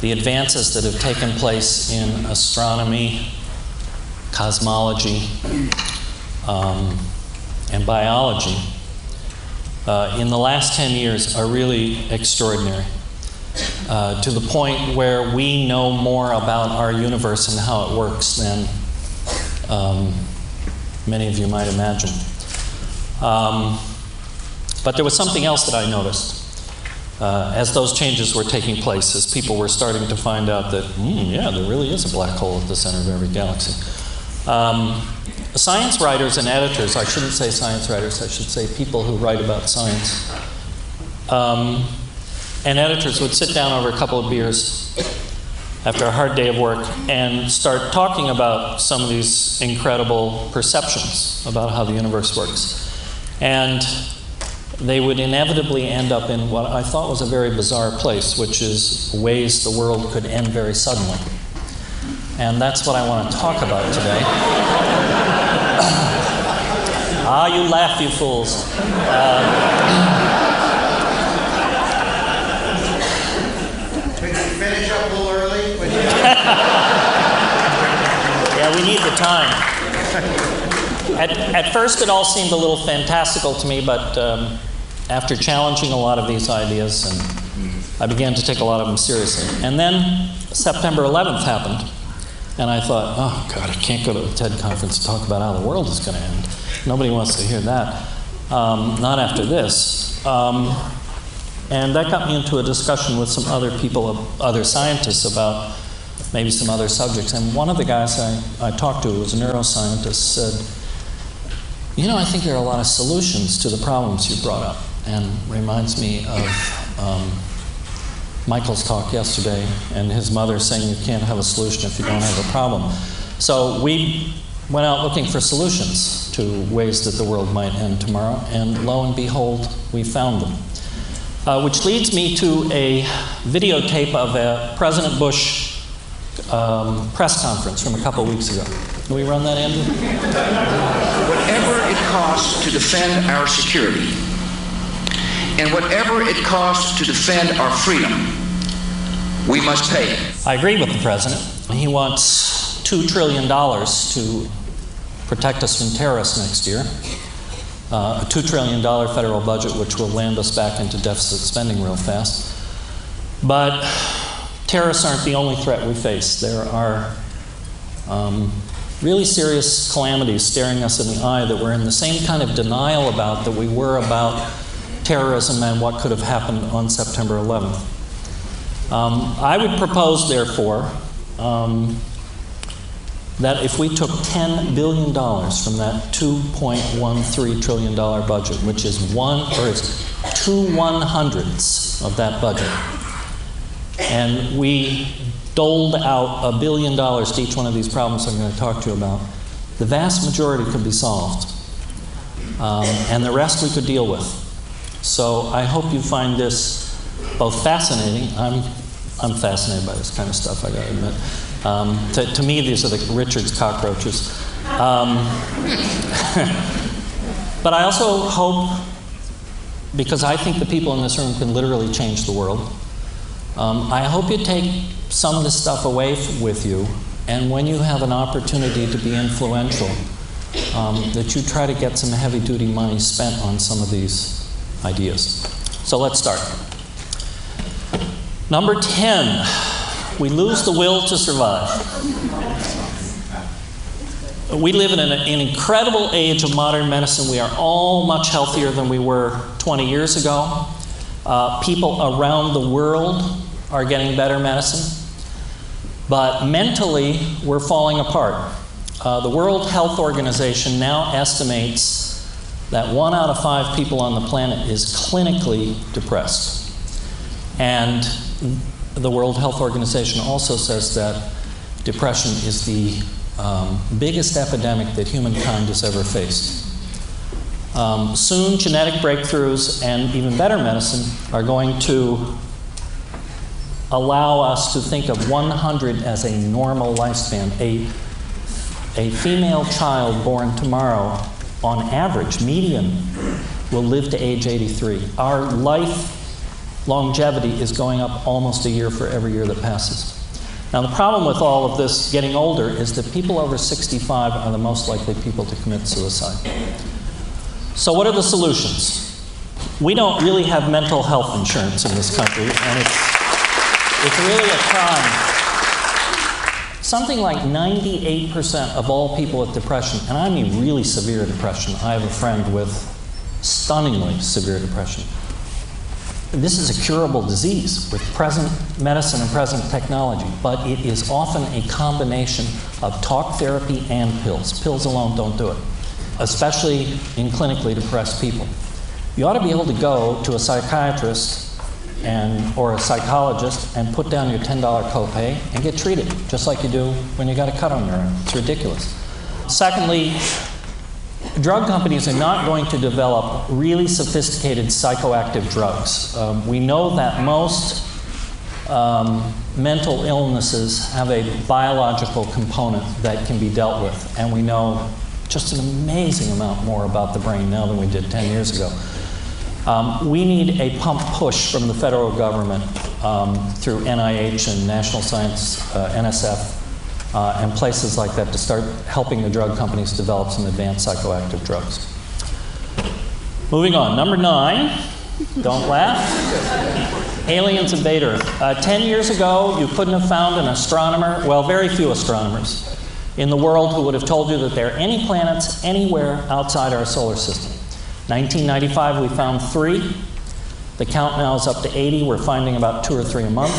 the advances that have taken place in astronomy, cosmology, and biology in the last 10 years are really extraordinary, to the point where we know more about our universe and how it works than many of you might imagine. But there was something else that I noticed as those changes were taking place, as people were starting to find out that, yeah, there really is a black hole at the center of every galaxy. Science writers and editors, I shouldn't say science writers, I should say people who write about science, and editors would sit down over a couple of beers after a hard day of work and start talking about some of these incredible perceptions about how the universe works. And they would inevitably end up in what I thought was a very bizarre place, which is ways the world could end very suddenly. And that's what I want to talk about today. You laugh, you fools. Could you finish up a little early? Yeah, we need the time. At first, it all seemed a little fantastical to me, but after challenging a lot of these ideas, and I began to take a lot of them seriously. And then September 11th happened, and I thought, oh, God, I can't go to the TED conference and talk about how the world is going to end. Nobody wants to hear that. Not after this. And that got me into a discussion with some other people, other scientists, about maybe some other subjects. And one of the guys I talked to, who was a neuroscientist, said, you know, I think there are a lot of solutions to the problems you brought up. And reminds me of Michael's talk yesterday and his mother saying you can't have a solution if you don't have a problem. So we went out looking for solutions to ways that the world might end tomorrow, and lo and behold, we found them. Which leads me to a videotape of a President Bush press conference from a couple weeks ago. Can we run that, Andrew? Whatever it costs to defend our security, and whatever it costs to defend our freedom, we must pay. I agree with the president. He wants $2 trillion to protect us from terrorists next year. A $2 trillion federal budget, which will land us back into deficit spending real fast. But terrorists aren't the only threat we face. There are really serious calamities staring us in the eye that we're in the same kind of denial about that we were about terrorism and what could have happened on September 11th. I would propose, therefore, that if we took $10 billion from that $2.13 trillion budget, which is 2/100ths of that budget, and we doled out $1 billion to each one of these problems I'm going to talk to you about, the vast majority could be solved. And the rest we could deal with. So I hope you find this both fascinating. I'm fascinated by this kind of stuff, I gotta admit. To me, these are the Richard's cockroaches. But I also hope, because I think the people in this room can literally change the world, I hope you take some of this stuff away with you, and when you have an opportunity to be influential, that you try to get some heavy-duty money spent on some of these ideas. So let's start. Number 10, we lose the will to survive. We live in an incredible age of modern medicine. We are all much healthier than we were 20 years ago. People around the world are getting better medicine. But mentally, we're falling apart. The World Health Organization now estimates that 1 out of 5 people on the planet is clinically depressed. And the World Health Organization also says that depression is the biggest epidemic that humankind has ever faced. Soon, genetic breakthroughs and even better medicine are going to allow us to think of 100 as a normal lifespan. A female child born tomorrow, on average, median, will live to age 83. Our life longevity is going up almost a year for every year that passes. Now, the problem with all of this getting older is that people over 65 are the most likely people to commit suicide. So what are the solutions? We don't really have mental health insurance in this country, and it's really a crime. Something like 98% of all people with depression, and I mean really severe depression. I have a friend with stunningly severe depression. This is a curable disease with present medicine and present technology, but it is often a combination of talk therapy and pills. Pills alone don't do it, especially in clinically depressed people. You ought to be able to go to a psychiatrist or a psychologist and put down your $10 copay and get treated, just like you do when you got a cut on your arm. It's ridiculous. Secondly, drug companies are not going to develop really sophisticated psychoactive drugs. We know that most mental illnesses have a biological component that can be dealt with, and we know just an amazing amount more about the brain now than we did 10 years ago. We need a pump push from the federal government through NIH and National Science, NSF, and places like that to start helping the drug companies develop some advanced psychoactive drugs. Moving on, number 9, don't laugh. Aliens invade Earth. 10 years ago, you couldn't have found an astronomer, well, very few astronomers in the world who would have told you that there are any planets anywhere outside our solar system. 1995, we found 3. The count now is up to 80. We're finding about 2 or 3 a month.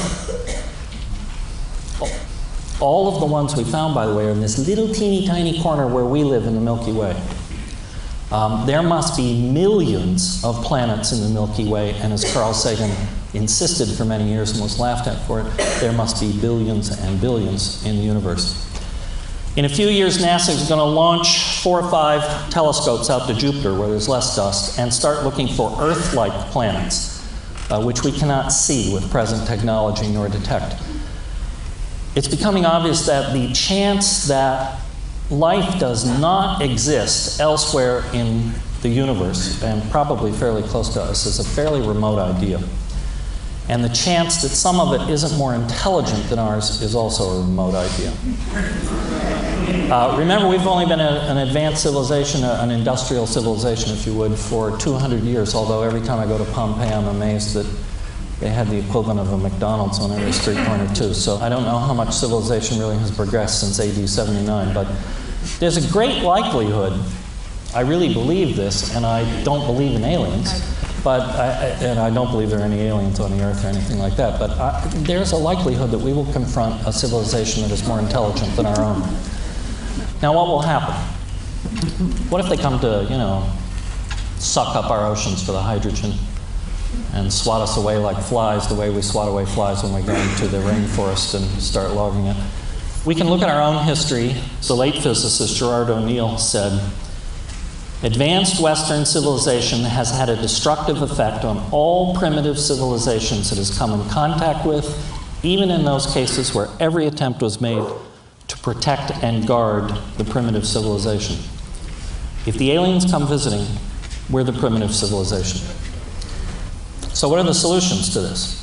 All of the ones we found, by the way, are in this little teeny tiny corner where we live in the Milky Way. There must be millions of planets in the Milky Way, and as Carl Sagan insisted for many years and was laughed at for it, there must be billions and billions in the universe. In a few years, NASA is going to launch 4 or 5 telescopes out to Jupiter, where there's less dust, and start looking for Earth-like planets, which we cannot see with present technology nor detect. It's becoming obvious that the chance that life does not exist elsewhere in the universe, and probably fairly close to us, is a fairly remote idea. And the chance that some of it isn't more intelligent than ours is also a remote idea. Remember, we've only been an advanced civilization, an industrial civilization, if you would, for 200 years, although every time I go to Pompeii, I'm amazed that they had the equivalent of a McDonald's on every street corner, too. So I don't know how much civilization really has progressed since AD 79, but there's a great likelihood, I really believe this, and I don't believe in aliens, and I don't believe there are any aliens on the Earth or anything like that, but there's a likelihood that we will confront a civilization that is more intelligent than our own. Now, what will happen? What if they come to, suck up our oceans for the hydrogen and swat us away like flies, the way we swat away flies when we go into the rainforest and start logging it? We can look at our own history. The late physicist Gerard O'Neill said, "Advanced Western civilization has had a destructive effect on all primitive civilizations it has come in contact with, even in those cases where every attempt was made to protect and guard the primitive civilization." If the aliens come visiting, we're the primitive civilization. So what are the solutions to this?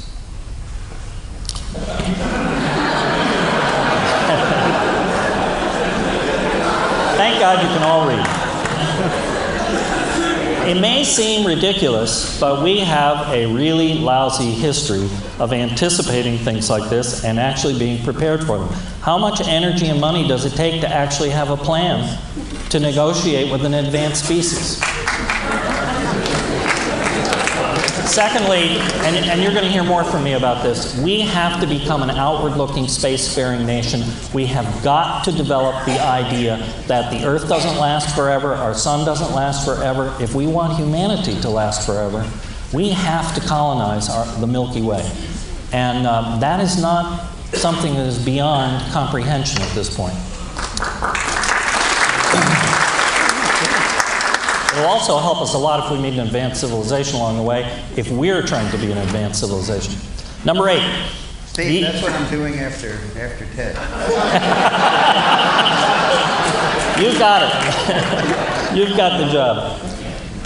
Thank God you can all read. It may seem ridiculous, but we have a really lousy history of anticipating things like this and actually being prepared for them. How much energy and money does it take to actually have a plan to negotiate with an advanced species? Secondly, and you're going to hear more from me about this, we have to become an outward-looking, spacefaring nation. We have got to develop the idea that the Earth doesn't last forever, our sun doesn't last forever. If we want humanity to last forever, we have to colonize the Milky Way. And that is not something that is beyond comprehension at this point. It will also help us a lot if we meet an advanced civilization along the way, if we're trying to be an advanced civilization. Number 8. See, that's what I'm doing after TED. You've got it. You've got the job.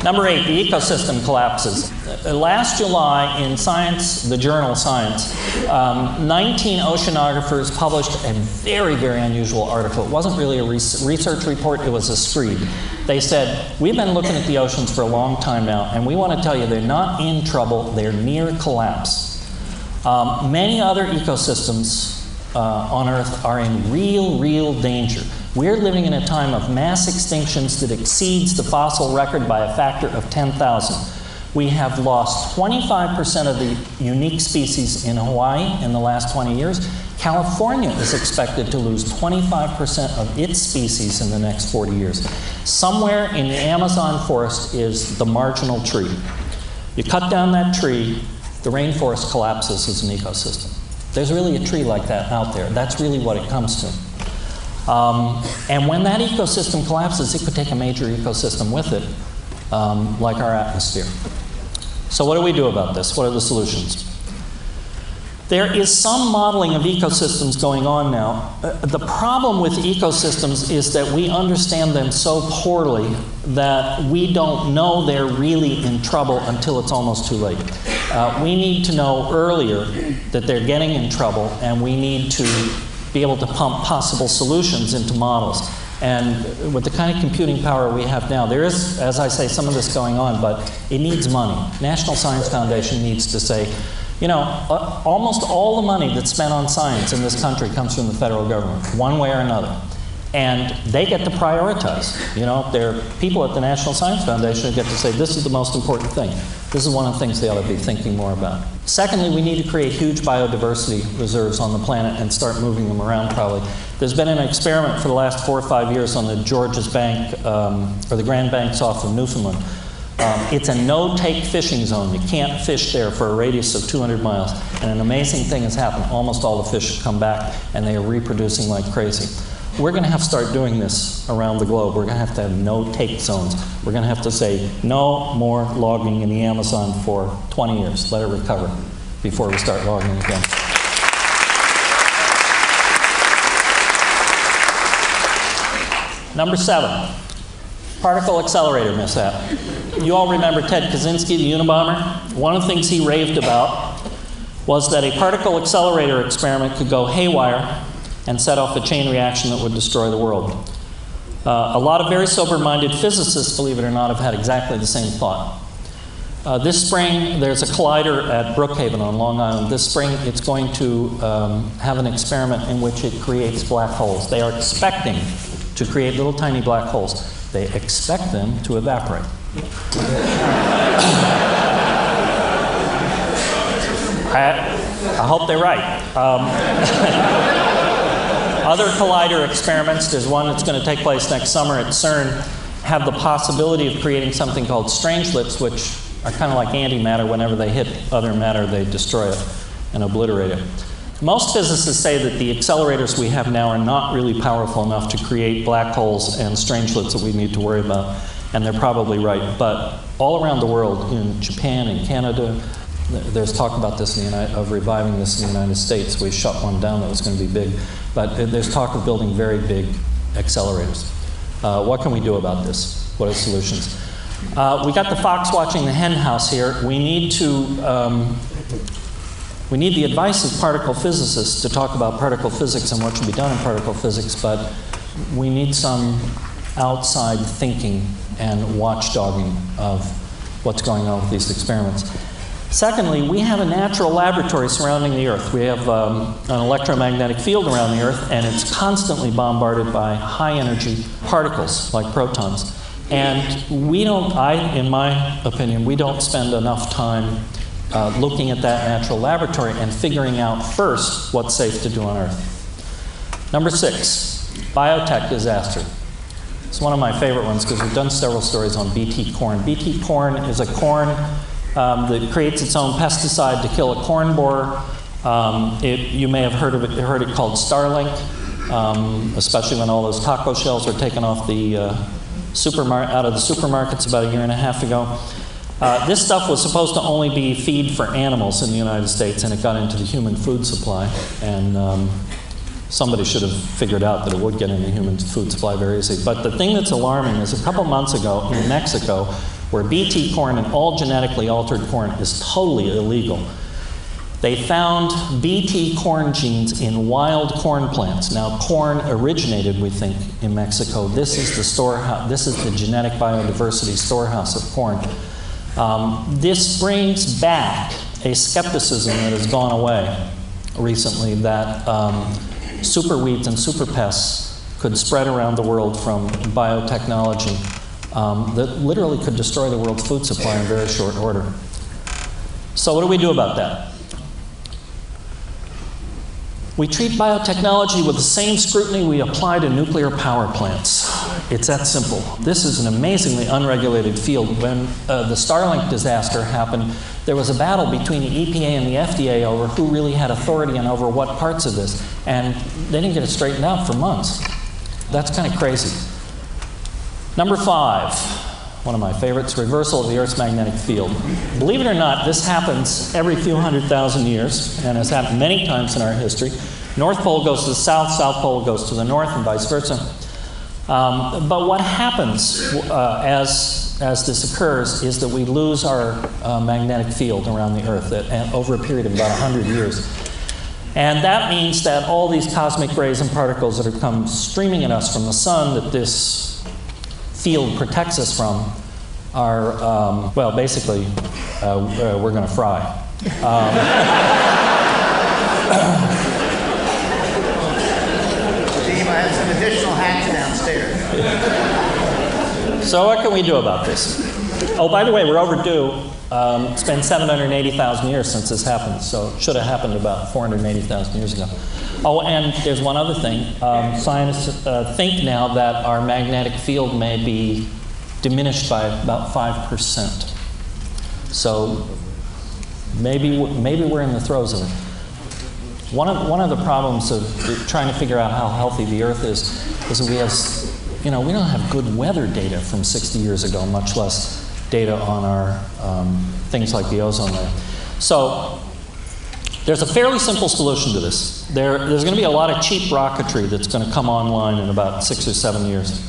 Number 8, the ecosystem collapses. last July in Science, the journal Science, 19 oceanographers published a very, very unusual article. It wasn't really a research report, it was a screed. They said, we've been looking at the oceans for a long time now, and we want to tell you they're not in trouble, they're near collapse. Many other ecosystems on Earth are in real danger. We're living in a time of mass extinctions that exceeds the fossil record by a factor of 10,000. We have lost 25% of the unique species in Hawaii in the last 20 years. California is expected to lose 25% of its species in the next 40 years. Somewhere in the Amazon forest is the marginal tree. You cut down that tree, the rainforest collapses as an ecosystem. There's really a tree like that out there. That's really what it comes to. And when that ecosystem collapses, it could take a major ecosystem with it, like our atmosphere. So what do we do about this? What are the solutions? There is some modeling of ecosystems going on now. The problem with ecosystems is that we understand them so poorly that we don't know they're really in trouble until it's almost too late. We need to know earlier that they're getting in trouble, and we need to be able to pump possible solutions into models. And with the kind of computing power we have now, there is, as I say, some of this going on, but it needs money. National Science Foundation needs to say, you know, almost all the money that's spent on science in this country comes from the federal government, one way or another. And they get to prioritize. You know, there are people at the National Science Foundation who get to say, this is the most important thing. This is one of the things they ought to be thinking more about. Secondly, we need to create huge biodiversity reserves on the planet and start moving them around probably. There's been an experiment for the last 4 or 5 years on the Georges Bank, or the Grand Banks off of Newfoundland. It's a no-take fishing zone. You can't fish there for a radius of 200 miles. And an amazing thing has happened. Almost all the fish have come back, and they are reproducing like crazy. We're going to have to start doing this around the globe. We're going to have no-take zones. We're going to have to say no more logging in the Amazon for 20 years. Let it recover before we start logging again. Number 7, particle accelerator mishap. You all remember Ted Kaczynski, the Unabomber? One of the things he raved about was that a particle accelerator experiment could go haywire and set off a chain reaction that would destroy the world. A lot of very sober-minded physicists, believe it or not, have had exactly the same thought. This spring, there's a collider at Brookhaven on Long Island. This spring, it's going to have an experiment in which it creates black holes. They are expecting to create little tiny black holes. They expect them to evaporate. I hope they're right. Other collider experiments, there's one that's going to take place next summer at CERN, have the possibility of creating something called strangelets, which are kind of like antimatter. Whenever they hit other matter, they destroy it and obliterate it. Most physicists say that the accelerators we have now are not really powerful enough to create black holes and strangelets that we need to worry about, and they're probably right. But all around the world, in Japan and Canada, there's talk about this of reviving this in the United States. We shut one down that was going to be big. But there's talk of building very big accelerators. What can we do about this? What are the solutions? We got the fox watching the hen house here. We need the advice of particle physicists to talk about particle physics and what should be done in particle physics, but we need some outside thinking and watchdogging of what's going on with these experiments. Secondly, we have a natural laboratory surrounding the Earth. We have an electromagnetic field around the Earth, and it's constantly bombarded by high-energy particles, like protons. And in my opinion, we don't spend enough time looking at that natural laboratory and figuring out first what's safe to do on Earth. Number 6, Biotech Disaster. It's one of my favorite ones because we've done several stories on BT corn. BT corn is a corn that creates its own pesticide to kill a corn borer. You may have heard it called Starlink, especially when all those taco shells were taken off the out of the supermarkets about 1.5 years ago. This stuff was supposed to only be feed for animals in the United States, and it got into the human food supply. And somebody should have figured out that it would get into the human food supply very easily. But the thing that's alarming is a couple months ago in Mexico, where Bt corn and all genetically altered corn is totally illegal. They found Bt corn genes in wild corn plants. Now, corn originated, we think, in Mexico. This is the storehouse. This is the genetic biodiversity storehouse of corn. This brings back a skepticism that has gone away recently that superweeds and superpests could spread around the world from biotechnology that literally could destroy the world's food supply in very short order. So what do we do about that? We treat biotechnology with the same scrutiny we apply to nuclear power plants. It's that simple. This is an amazingly unregulated field. When the Starlink disaster happened, there was a battle between the EPA and the FDA over who really had authority and over what parts of this. And they didn't get it straightened out for months. That's kind of crazy. Number 5, one of my favorites, reversal of the Earth's magnetic field. Believe it or not, this happens every few 100,000 years and has happened many times in our history. North Pole goes to the south, South Pole goes to the north, and vice versa. But what happens as this occurs is that we lose our magnetic field around the Earth over a period of about 100 years. And that means that all these cosmic rays and particles that have come streaming at us from the sun that this field protects us from are, well, basically, we're going to fry. Steve, I have some additional hats downstairs. So what can we do about this? Oh, by the way, we're overdue. It's been 780,000 years since this happened, so it should have happened about 480,000 years ago. Oh, and there's one other thing. Scientists think now that our magnetic field may be diminished by about 5%. So maybe we're in the throes of it. One of the problems of trying to figure out how healthy the Earth is that we have, we don't have good weather data from 60 years ago, much less data on our things like the ozone layer. So there's a fairly simple solution to this. There's going to be a lot of cheap rocketry that's going to come online in about 6 or 7 years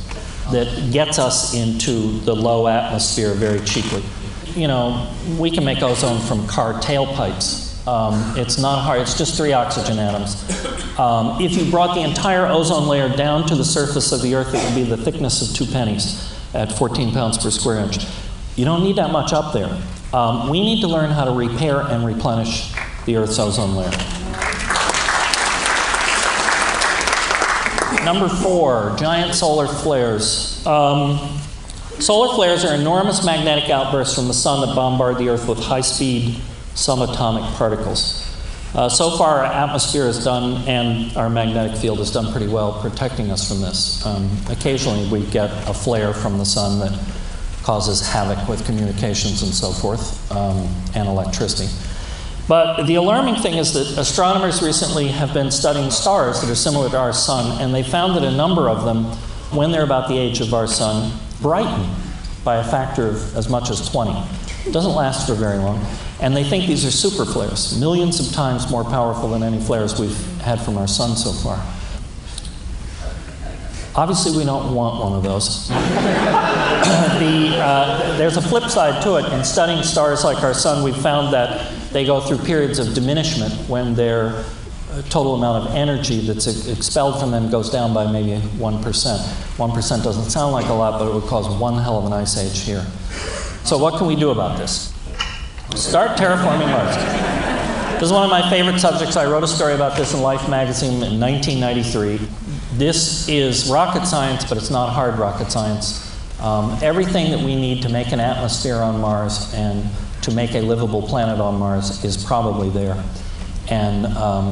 that gets us into the low atmosphere very cheaply. We can make ozone from car tailpipes. It's not hard. It's just 3 oxygen atoms. If you brought the entire ozone layer down to the surface of the Earth, it would be the thickness of 2 pennies at 14 pounds per square inch. You don't need that much up there. We need to learn how to repair and replenish the Earth's ozone layer. Number 4, giant solar flares. Solar flares are enormous magnetic outbursts from the sun that bombard the Earth with high-speed subatomic particles. So far, our atmosphere has done, and our magnetic field has done pretty well protecting us from this. Occasionally, we get a flare from the sun that causes havoc with communications and so forth, and electricity. But the alarming thing is that astronomers recently have been studying stars that are similar to our sun, and they found that a number of them, when they're about the age of our sun, brighten by a factor of as much as 20. It doesn't last for very long. And they think these are super flares, millions of times more powerful than any flares we've had from our sun so far. Obviously, we don't want one of those. There's a flip side to it. In studying stars like our sun, we've found that they go through periods of diminishment when their total amount of energy that's expelled from them goes down by maybe 1%. 1% doesn't sound like a lot, but it would cause one hell of an ice age here. So what can we do about this? Start terraforming Mars. This is one of my favorite subjects. I wrote a story about this in Life magazine in 1993. This is rocket science, but it's not hard rocket science. Everything that we need to make an atmosphere on Mars and to make a livable planet on Mars is probably there. And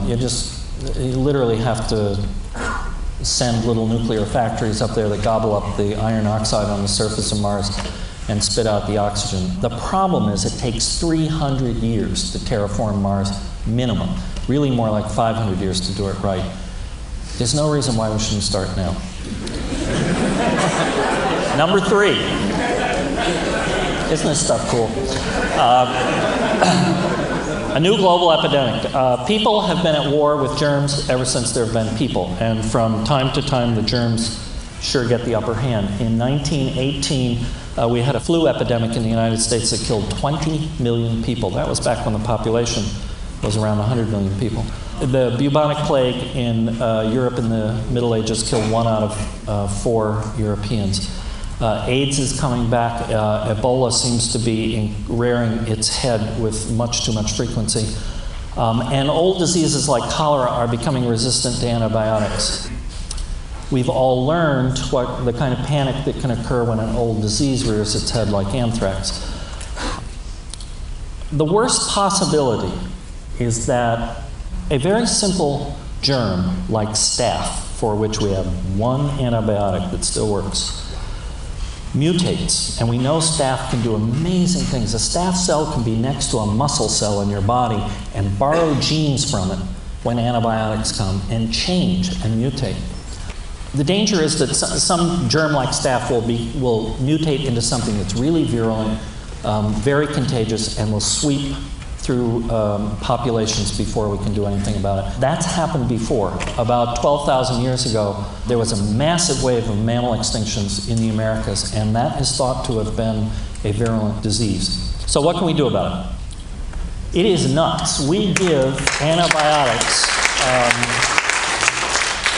you literally have to send little nuclear factories up there that gobble up the iron oxide on the surface of Mars and spit out the oxygen. The problem is it takes 300 years to terraform Mars, minimum. Really more like 500 years to do it right. There's no reason why we shouldn't start now. Number 3. Isn't this stuff cool? A new global epidemic. People have been at war with germs ever since there have been people. And from time to time, the germs sure get the upper hand. In 1918, we had a flu epidemic in the United States that killed 20 million people. That was back when the population was around 100 million people. The bubonic plague in Europe in the Middle Ages killed 1 out of 4 Europeans. AIDS is coming back. Ebola seems to be rearing its head with much too much frequency. And old diseases like cholera are becoming resistant to antibiotics. We've all learned what the kind of panic that can occur when an old disease rears its head, like anthrax. The worst possibility is that a very simple germ like staph, for which we have 1 antibiotic that still works, mutates, and we know staph can do amazing things. A staph cell can be next to a muscle cell in your body and borrow genes from it when antibiotics come and change and mutate. The danger is that some germ like staph will mutate into something that's really virulent, very contagious, and will sweep through populations before we can do anything about it. That's happened before. About 12,000 years ago, there was a massive wave of mammal extinctions in the Americas, and that is thought to have been a virulent disease. So what can we do about it? It is nuts. We give antibiotics.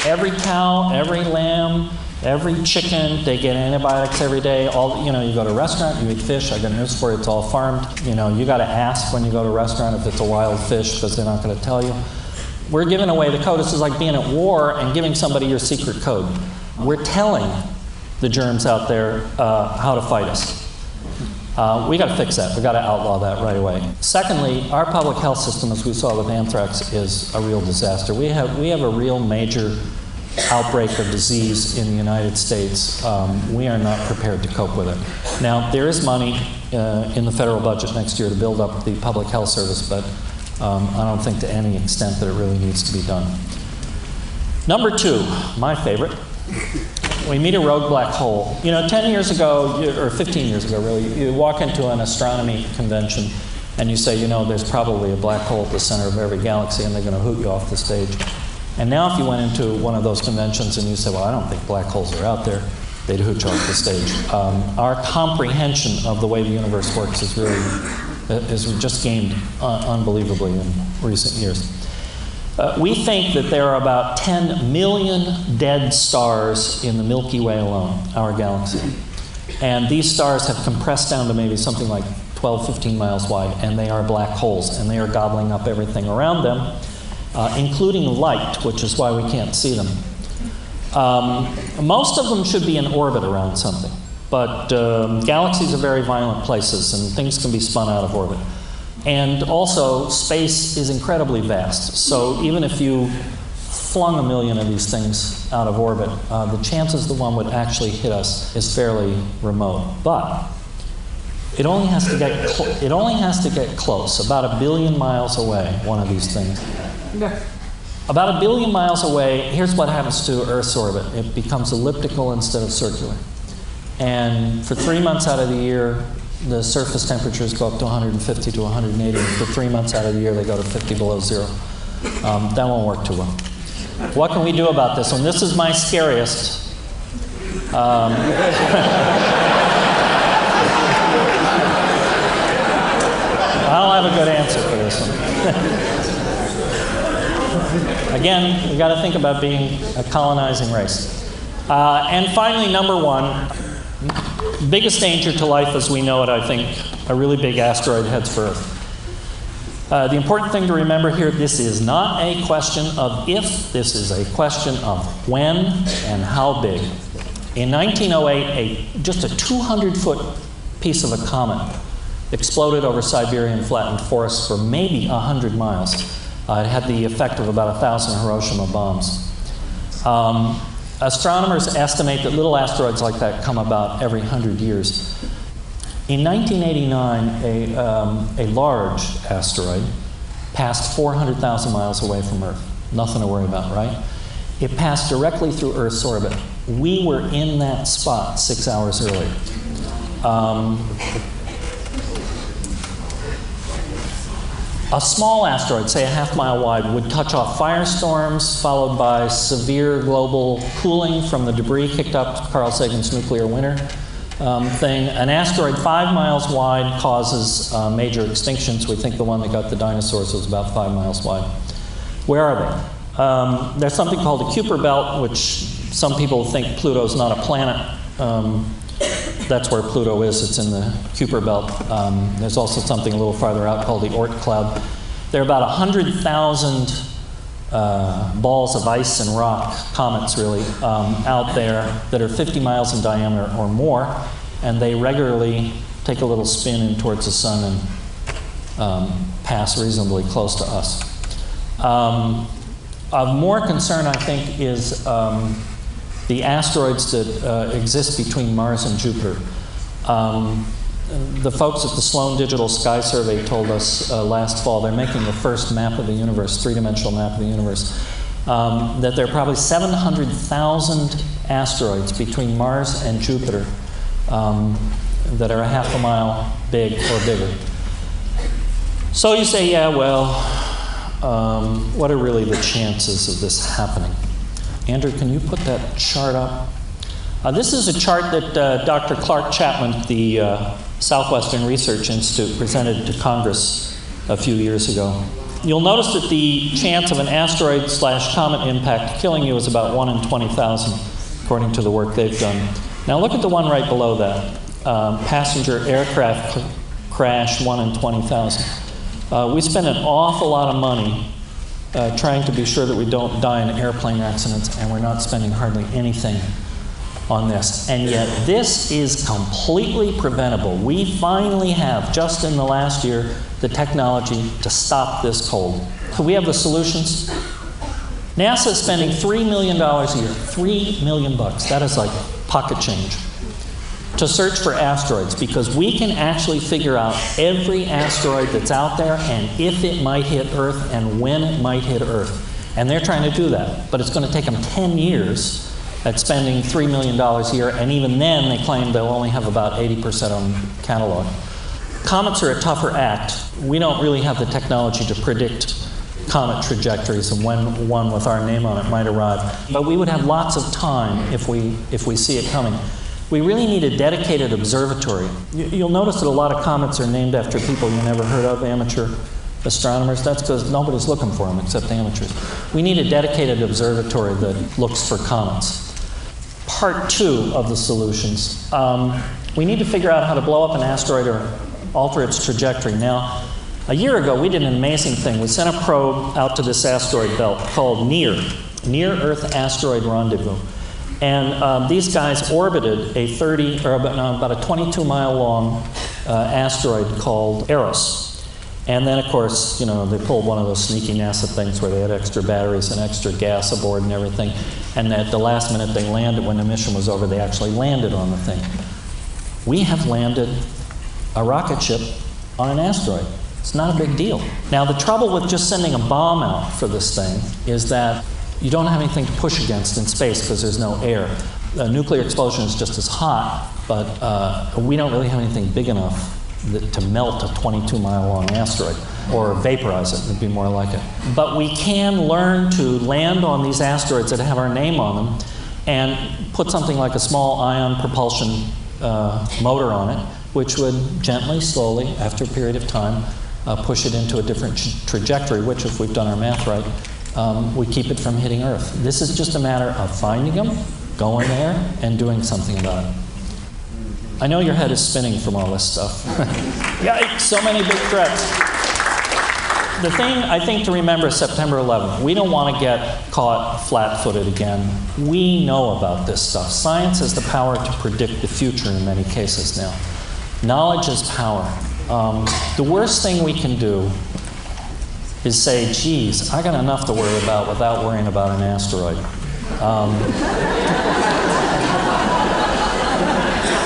Every cow, every lamb, every chicken, they get antibiotics every day. You go to a restaurant, you eat fish. I got news for you, it's all farmed. You got to ask when you go to a restaurant if it's a wild fish, because they're not going to tell you. We're giving away the code. This is like being at war and giving somebody your secret code. We're telling the germs out there how to fight us. We got to fix that. We got to outlaw that right away. Secondly, our public health system, as we saw with anthrax, is a real disaster. We have a real major outbreak of disease in the United States. We are not prepared to cope with it. Now, there is money in the federal budget next year to build up the public health service, but I don't think to any extent that it really needs to be done. Number 2, my favorite. We meet a rogue black hole. 10 years ago, or 15 years ago really, you walk into an astronomy convention and you say, there's probably a black hole at the center of every galaxy, and they're going to hoot you off the stage. And now if you went into one of those conventions and you say, well, I don't think black holes are out there, they'd hoot you off the stage. Our comprehension of the way the universe works is just gained unbelievably in recent years. We think that there are about 10 million dead stars in the Milky Way alone, our galaxy. And these stars have compressed down to maybe something like 12, 15 miles wide, and they are black holes, and they are gobbling up everything around them, including light, which is why we can't see them. Most of them should be in orbit around something, but galaxies are very violent places, and things can be spun out of orbit. And also, space is incredibly vast. So even if you flung 1 million of these things out of orbit, the chances that one would actually hit us is fairly remote. But it only has to get close, about 1 billion miles away, one of these things. About 1 billion miles away, here's what happens to Earth's orbit. It becomes elliptical instead of circular. And for 3 months out of the year, the surface temperatures go up to 150 to 180. For 3 months out of the year, they go to 50 below zero. That won't work too well. What can we do about this one? This is my scariest. I don't have a good answer for this one. Again, we got to think about being a colonizing race. And finally, number 1. Biggest danger to life as we know it, I think, a really big asteroid heads for Earth. The important thing to remember here, this is not a question of if, this is a question of when and how big. In 1908, just a 200-foot piece of a comet exploded over Siberian flattened forests for maybe 100 miles. It had the effect of about 1,000 Hiroshima bombs. Astronomers estimate that little asteroids like that come about every 100 years. In 1989, a large asteroid passed 400,000 miles away from Earth. Nothing to worry about, right? It passed directly through Earth's orbit. We were in that spot 6 hours earlier. A small asteroid, say a half-mile wide, would touch off firestorms, followed by severe global cooling from the debris kicked up Carl Sagan's nuclear winter thing. An asteroid 5 miles wide causes major extinctions. We think the one that got the dinosaurs was about 5 miles wide. Where are they? There's something called the Kuiper Belt, which some people think Pluto's not a planet. That's where Pluto is. It's in the Kuiper Belt. There's also something a little farther out called the Oort cloud. There are about 100,000 balls of ice and rock, comets really, out there that are 50 miles in diameter or more, and they regularly take a little spin in towards the sun and pass reasonably close to us. Of more concern, I think, is the asteroids that exist between Mars and Jupiter. The folks at the Sloan Digital Sky Survey told us last fall, they're making the first map of the universe, three-dimensional map of the universe, that there are probably 700,000 asteroids between Mars and Jupiter that are a half a mile big or bigger. So you say, yeah, well, what are really the chances of this happening? Andrew, can you put that chart up? This is a chart that Dr. Clark Chapman at the Southwestern Research Institute presented to Congress a few years ago. You'll notice that the chance of an asteroid/comet impact killing you is about 1 in 20,000, according to the work they've done. Now look at the one right below that. Passenger aircraft crash, 1 in 20,000. We spend an awful lot of money trying to be sure that we don't die in airplane accidents, and we're not spending hardly anything on this. And yet this is completely preventable. We finally have, just in the last year, the technology to stop this cold. So we have the solutions. NASA is spending $3 million a year, $3 million bucks. That is like pocket change, to search for asteroids, because we can actually figure out every asteroid that's out there and if it might hit Earth and when it might hit Earth. And they're trying to do that, but it's going to take them 10 years at spending $3 million a year, and even then they claim they'll only have about 80% on catalog. Comets are a tougher act. We don't really have the technology to predict comet trajectories and when one with our name on it might arrive, but we would have lots of time if we see it coming. We really need a dedicated observatory. You'll notice that a lot of comets are named after people you never heard of, amateur astronomers. That's because nobody's looking for them except amateurs. We need a dedicated observatory that looks for comets. Part 2 of the solutions. We need to figure out how to blow up an asteroid or alter its trajectory. Now, a year ago, we did an amazing thing. We sent a probe out to this asteroid belt called Near Earth Asteroid Rendezvous. And these guys orbited about a 22-mile long asteroid called ARRC. And then, of course, you know, they pulled one of those sneaky NASA things where they had extra batteries and extra gas aboard and everything. And at the last minute they landed, when the mission was over, they actually landed on the thing. We have landed a rocket ship on an asteroid. It's not a big deal. Now, the trouble with just sending a bomb out for this thing is that you don't have anything to push against in space because there's no air. A nuclear explosion is just as hot, but we don't really have anything big enough to melt a 22-mile-long asteroid, or vaporize it would be more like it. But we can learn to land on these asteroids that have our name on them and put something like a small ion propulsion motor on it, which would gently, slowly, after a period of time, push it into a different trajectory, which, if we've done our math right, would keep it from hitting Earth. This is just a matter of finding them, going there, and doing something about it. I know your head is spinning from all this stuff. Yikes, so many big threats. The thing I think to remember is September 11th. We don't want to get caught flat-footed again. We know about this stuff. Science has the power to predict the future in many cases now. Knowledge is power. The worst thing we can do is say, geez, I got enough to worry about without worrying about an asteroid.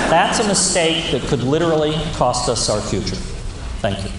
That's a mistake that could literally cost us our future. Thank you.